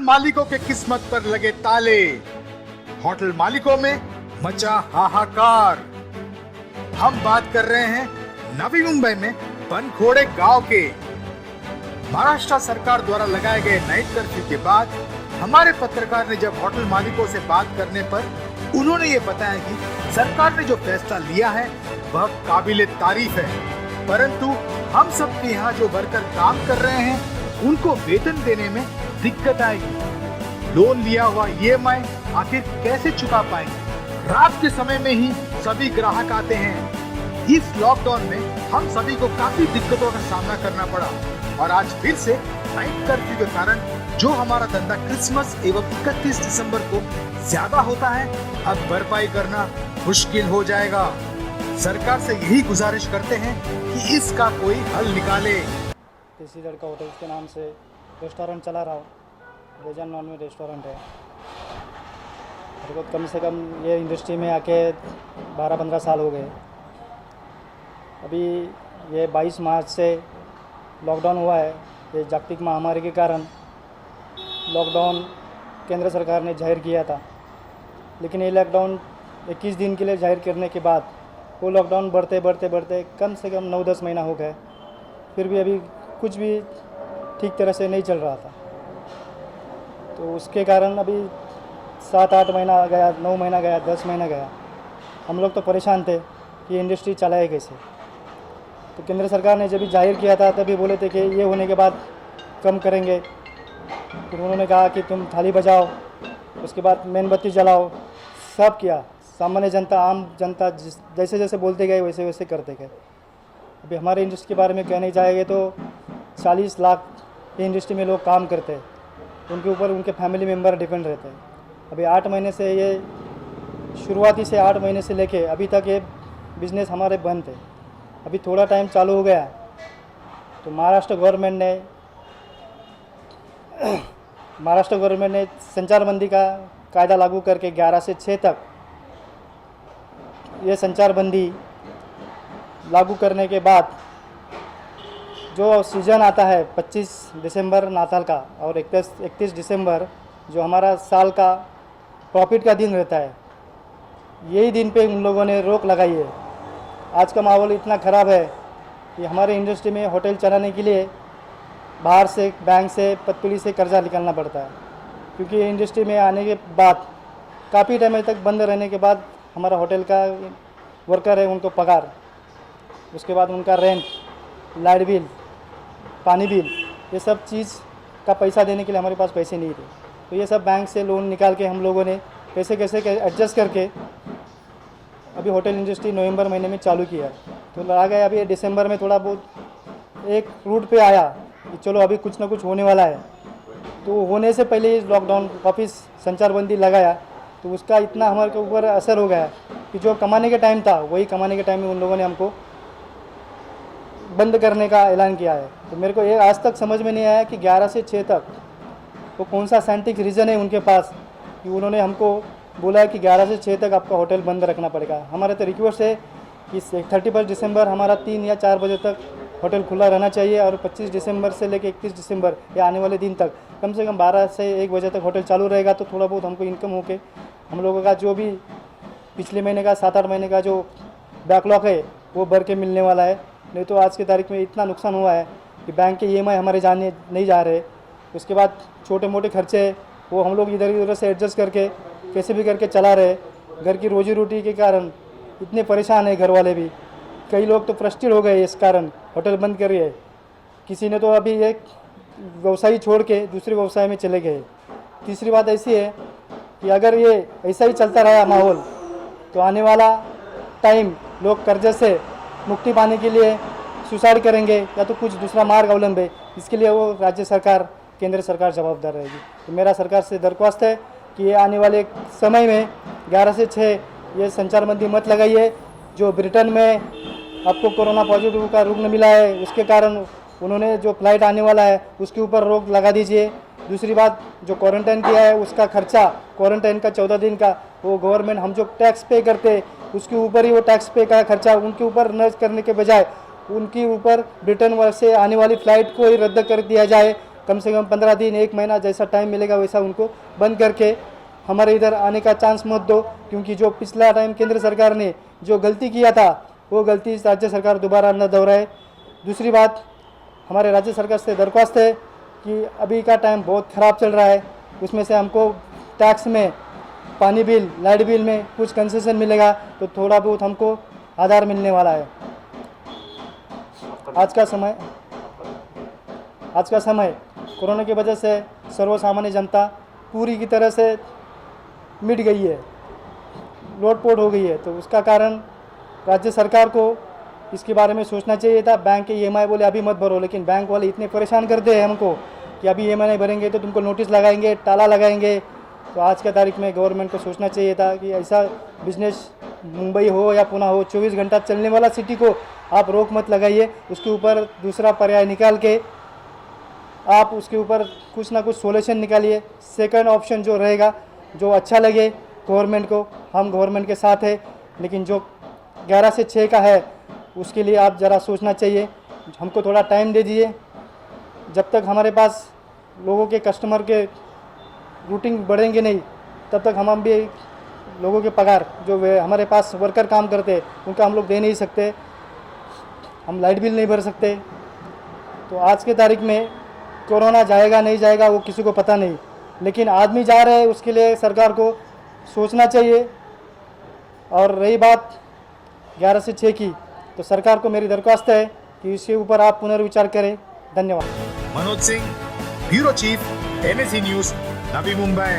मालिकों के किस्मत पर लगे ताले। होटल मालिकों में मचा हाहाकार। हम बात कर रहे हैं नवी मुंबई में बनखोड़े गांव के। महाराष्ट्र सरकार द्वारा लगाए गए नाइट कर्फ्यू के बाद हमारे पत्रकार ने जब होटल मालिकों से बात करने पर उन्होंने ये बताया कि सरकार ने जो फैसला लिया है वह काबिले तारीफ है, परंतु हम सब के यहाँ जो वर्कर काम कर रहे हैं उनको वेतन देने में दिक्कत आएगी। लोन लिया हुआ EMI आखिर कैसे चुका पाएंगे? रात के समय में ही सभी ग्राहक आते हैं। इस लॉकडाउन में हम सभी को काफी दिक्कतों का सामना करना पड़ा और आज फिर से नाइट कर्फ्यू के कारण जो हमारा धंधा क्रिसमस एवं 31 दिसंबर को ज्यादा होता है, अब भरपाई करना मुश्किल हो जाएगा। सरकार से यही गुजारिश करते हैं कि इसका कोई हल निकाले। देसी लड़का होटल के नाम से रेस्टोरेंट चला रहा हूँ। Veg and non veg restaurant है। मेरे को कम से कम ये इंडस्ट्री में आके 12-15 साल हो गए। अभी ये 22 मार्च से लॉकडाउन हुआ है। ये जागतिक महामारी के कारण लॉकडाउन केंद्र सरकार ने जाहिर किया था, लेकिन ये लॉकडाउन 21 दिन के लिए जाहिर करने के बाद वो लॉकडाउन बढ़ते कम से कम 9-10 महीना हो गए। फिर भी अभी कुछ भी ठीक तरह से नहीं चल रहा था। तो उसके कारण अभी 7-8 महीना गया, 9 महीना गया, 10 महीना गया। हम लोग तो परेशान थे कि इंडस्ट्री चलाए कैसे। तो केंद्र सरकार ने जब भी जाहिर किया था तभी बोले थे कि ये होने के बाद कम करेंगे। फिर उन्होंने कहा कि तुम थाली बजाओ, उसके बाद मेणबत्ती जलाओ, सब किया। सामान्य जनता, आम जनता जैसे जैसे बोलते गए वैसे वैसे करते गए। अभी हमारे इंडस्ट्री के बारे में कहने जाएंगे तो 40 लाख इंडस्ट्री में लोग काम करते हैं। उनके ऊपर उनके फैमिली मेम्बर डिपेंड रहते हैं। अभी 8 महीने से ये शुरुआती से 8 महीने से लेके अभी तक ये बिज़नेस हमारे बंद थे। अभी थोड़ा टाइम चालू हो गया तो महाराष्ट्र गवर्नमेंट ने संचारबंदी का कायदा लागू करके 11 से 6 तक ये संचारबंदी लागू करने के बाद जो सीज़न आता है 25 दिसंबर नाताल का और 31 दिसंबर जो हमारा साल का प्रॉफिट का दिन रहता है, यही दिन पे उन लोगों ने रोक लगाई है। आज का माहौल इतना ख़राब है कि हमारे इंडस्ट्री में होटल चलाने के लिए बाहर से बैंक से पतपुली से कर्जा निकालना पड़ता है, क्योंकि इंडस्ट्री में आने के बाद काफ़ी टाइम तक बंद रहने के बाद हमारा होटल का वर्कर है उनको पगार, उसके बाद उनका रेंट, लाइट बिल, पानी बिल, ये सब चीज़ का पैसा देने के लिए हमारे पास पैसे नहीं थे। तो ये सब बैंक से लोन निकाल के हम लोगों ने कैसे कैसे एडजस्ट करके अभी होटल इंडस्ट्री नवंबर महीने में चालू किया है। तो लगा गया अभी दिसंबर में थोड़ा बहुत एक रूट पे आया कि चलो अभी कुछ ना कुछ होने वाला है। तो होने से पहले ही लॉकडाउन वापिस संचारबंदी लगाया तो उसका इतना हमारे ऊपर असर हो गया कि जो कमाने के टाइम था वही कमाने के टाइम में उन लोगों ने हमको बंद करने का ऐलान किया है। तो मेरे को ये आज तक समझ में नहीं आया कि 11 से 6 तक वो कौन सा साइंटिफिक रीज़न है उनके पास कि उन्होंने हमको बोला है कि 11 से 6 तक आपका होटल बंद रखना पड़ेगा। हमारा तो रिक्वेस्ट है कि 31 दिसंबर हमारा 3 या 4 बजे तक होटल खुला रहना चाहिए और 25 दिसंबर से लेकर 31 दिसंबर या आने वाले दिन तक कम से कम 12 से 1 बजे तक होटल चालू रहेगा। तो थोड़ा बहुत हमको इनकम होके हम लोगों का जो भी पिछले महीने का 7-8 महीने का जो बैकलॉग है वो भर के मिलने वाला है। नहीं तो आज की तारीख में इतना नुकसान हुआ है कि बैंक के EMI हमारे जाने नहीं जा रहे। उसके बाद छोटे मोटे खर्चे वो हम लोग इधर उधर से एडजस्ट करके कैसे भी करके चला रहे। घर की रोजी रोटी के कारण इतने परेशान है घर वाले भी। कई लोग तो फ्रस्ट्रेट हो गए इस कारण, होटल बंद करिए। किसी ने तो अभी एक व्यवसाय छोड़ के दूसरे व्यवसाय में चले गए। तीसरी बात ऐसी है कि अगर ये ऐसा ही चलता रहा माहौल तो आने वाला टाइम लोग कर्जे से मुक्ति पाने के लिए सुसाइड करेंगे या तो कुछ दूसरा मार्ग अवलंबे। इसके लिए वो राज्य सरकार, केंद्र सरकार जवाबदार रहेगी। तो मेरा सरकार से दरख्वास्त है कि ये आने वाले समय में 11 से 6 ये संचारबंदी मत लगाइए। जो ब्रिटेन में आपको कोरोना पॉजिटिव का रुग्ण मिला है उसके कारण उन्होंने जो फ्लाइट आने वाला है उसके ऊपर रोक लगा दीजिए। दूसरी बात, जो क्वारंटाइन किया है उसका खर्चा, क्वारंटाइन का 14 दिन का वो गवर्नमेंट हम जो टैक्स पे करते उसके ऊपर ही वो टैक्स पे का खर्चा उनके ऊपर न करने के बजाय उनके ऊपर ब्रिटेन से आने वाली फ़्लाइट को ही रद्द कर दिया जाए, कम से कम 15 दिन 1 महीना जैसा टाइम मिलेगा वैसा उनको बंद करके हमारे इधर आने का चांस मत दो, क्योंकि जो पिछला टाइम केंद्र सरकार ने जो गलती किया था वो गलती राज्य सरकार दोबारा न दोहराए। दूसरी बात, हमारे राज्य सरकार से दरख्वास्त है कि अभी का टाइम बहुत ख़राब चल रहा है, उसमें से हमको टैक्स में, पानी बिल, लाइट बिल में कुछ कंसेशन मिलेगा तो थोड़ा बहुत हमको आधार मिलने वाला है। आज का समय कोरोना की वजह से सर्वसामान्य जनता पूरी की तरह से मिट गई है, लोटपोट हो गई है, तो उसका कारण राज्य सरकार को इसके बारे में सोचना चाहिए था। बैंक के EMI बोले अभी मत भरो, लेकिन बैंक वाले इतने परेशान करते हैं हमको कि अभी EMI नहीं भरेंगे तो तुमको नोटिस लगाएंगे, ताला लगाएंगे। तो आज के तारीख में गवर्नमेंट को सोचना चाहिए था कि ऐसा बिजनेस मुंबई हो या पुणे हो, 24 घंटा चलने वाला सिटी को आप रोक मत लगाइए, उसके ऊपर दूसरा पर्याय निकाल के आप उसके ऊपर कुछ ना कुछ सोल्यूशन निकालिए। सेकंड ऑप्शन जो रहेगा, जो अच्छा लगे गवर्नमेंट को, हम गवर्नमेंट के साथ है, लेकिन जो 11 से 6 का है उसके लिए आप ज़रा सोचना चाहिए। हमको थोड़ा टाइम दे दीजिए, जब तक हमारे पास लोगों के कस्टमर के रूटिंग बढ़ेंगे नहीं तब तक हम भी लोगों के पगार जो हमारे पास वर्कर काम करते हैं उनका हम लोग दे नहीं सकते, हम लाइट बिल नहीं भर सकते। तो आज के तारीख में कोरोना जाएगा नहीं जाएगा वो किसी को पता नहीं, लेकिन आदमी जा रहे हैं उसके लिए सरकार को सोचना चाहिए। और रही बात 11 से 6 की, तो सरकार को मेरी दरख्वास्त है कि इसके ऊपर आप पुनर्विचार करें। धन्यवाद। Manoj Singh, bureau chief, NSE news, Navi Mumbai.